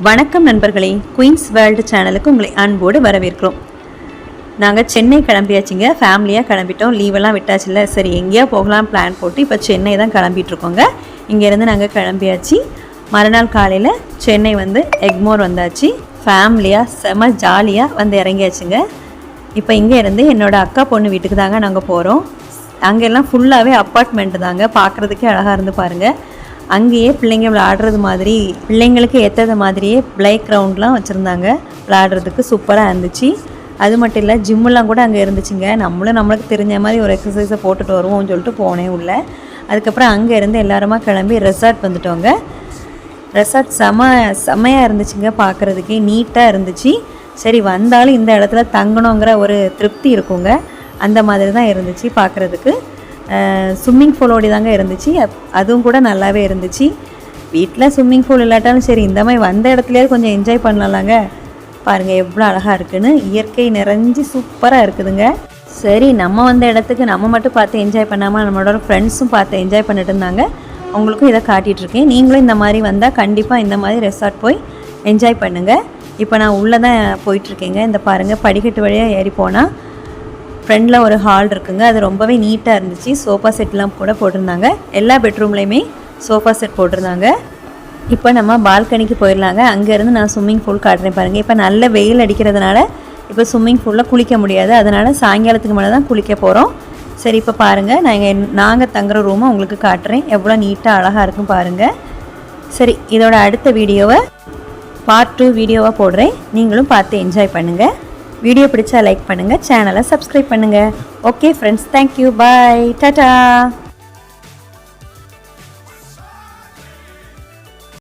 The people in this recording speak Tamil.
வணக்கம் நண்பர்களே, குயின்ஸ் வேர்ல்டு சேனலுக்கு உங்களை அன்போடு வரவேற்கிறோம். நாங்கள் சென்னை கிளம்பியாச்சுங்க. ஃபேமிலியாக கிளம்பிட்டோம். லீவெல்லாம் விட்டாச்சுல்ல, சரி எங்கேயா போகலாம் பிளான் போட்டு இப்போ சென்னை தான் கிளம்பிகிட்ருக்கோங்க. இங்கேருந்து நாங்கள் கிளம்பியாச்சு. மறுநாள் காலையில் சென்னை எக்மோர் வந்தாச்சு. ஃபேமிலியாக செம ஜாலியாக இறங்கியாச்சுங்க. இப்போ இங்கே இருந்து என்னோடய அக்கா பொண்ணு வீட்டுக்கு தாங்க நாங்கள் போகிறோம். அங்கெல்லாம் ஃபுல்லாகவே அப்பார்ட்மெண்ட்டு தாங்க, பார்க்குறதுக்கே அழகாக இருந்து பாருங்கள். அங்கேயே பிள்ளைங்க விளையாடுறது மாதிரி, பிள்ளைங்களுக்கு ஏற்றது மாதிரியே ப்ளே கிரவுண்ட்லாம் வச்சுருந்தாங்க. விளையாடுறதுக்கு சூப்பராக இருந்துச்சு. அது மட்டும் இல்லை, ஜிம்மெல்லாம் கூட அங்கே இருந்துச்சுங்க. நம்மளுக்கு தெரிஞ்ச மாதிரி ஒரு எக்ஸசைஸை போட்டுட்டு வருவோம்னு சொல்லிட்டு போனேன் உள்ள. அதுக்கப்புறம் அங்கே இருந்து எல்லாருமா கிளம்பி ரெசார்ட் வந்துட்டோங்க. ரெசார்ட் செம்மையாக இருந்துச்சுங்க, பார்க்குறதுக்கே நீட்டாக இருந்துச்சு. சரி வந்தாலும் இந்த இடத்துல தங்கணுங்கிற ஒரு திருப்தி இருக்குங்க. அந்த மாதிரி தான் இருந்துச்சு பார்க்குறதுக்கு. ஸ்விம்மிங் பூலோடி தாங்க இருந்துச்சு. அதுவும் கூட நல்லாவே இருந்துச்சு. வீட்டில் ஸ்விம்மிங் பூல் இல்லாட்டாலும் சரி, இந்த மாதிரி வந்த இடத்துலையே கொஞ்சம் என்ஜாய் பண்ணலாங்க. பாருங்கள் எவ்வளோ அழகாக இருக்குதுன்னு, இயற்கை நிறைஞ்சி சூப்பராக இருக்குதுங்க. சரி நம்ம வந்த இடத்துக்கு நம்ம மட்டும் பார்த்து என்ஜாய் பண்ணாமல் நம்மளோட ஃப்ரெண்ட்ஸும் பார்த்து என்ஜாய் பண்ணிட்டு இருந்தாங்க. உங்களுக்கும் இதை காட்டிகிட்ருக்கேன். நீங்களும் இந்த மாதிரி வந்தால் கண்டிப்பாக இந்த மாதிரி ரெசார்ட் போய் என்ஜாய் பண்ணுங்கள். இப்போ நான் உள்ளே தான் போயிட்டுருக்கேங்க. இந்த பாருங்கள், படிக்கட்டு வழியாக ஏறி போனால் ஃப்ரெண்டில் ஒரு ஹால் இருக்குங்க. அது ரொம்பவே நீட்டாக இருந்துச்சு. சோஃபா செட்லாம் கூட போட்டிருந்தாங்க. எல்லா பெட்ரூம்லேயுமே சோஃபா செட் போட்டிருந்தாங்க. இப்போ நம்ம பால்கனிக்கு போயிடலாங்க. அங்கேருந்து நான் ஸ்விம்மிங் பூல் காட்டுறேன் பாருங்கள். இப்போ நல்ல வெயில் அடிக்கிறதுனால இப்போ ஸ்விம்மிங் பூலில் குளிக்க முடியாது. அதனால் சாயங்காலத்துக்கு மேலே தான் குளிக்க போகிறோம். சரி இப்போ பாருங்கள், நாங்கள் தங்குற ரூமை உங்களுக்கு காட்டுறேன். எவ்வளோ நீட்டாக அழகாக இருக்கும் பாருங்கள். சரி, இதோட அடுத்த வீடியோவை பார்ட் 2 வீடியோவாக போடுறேன். நீங்களும் பார்த்து என்ஜாய் பண்ணுங்கள். வீடியோ பிடிச்சா லைக் பண்ணுங்கள், சேனலை சப்ஸ்கிரைப் பண்ணுங்கள். ஓகே ஃப்ரெண்ட்ஸ், தேங்க்யூ, பாய், டாடா.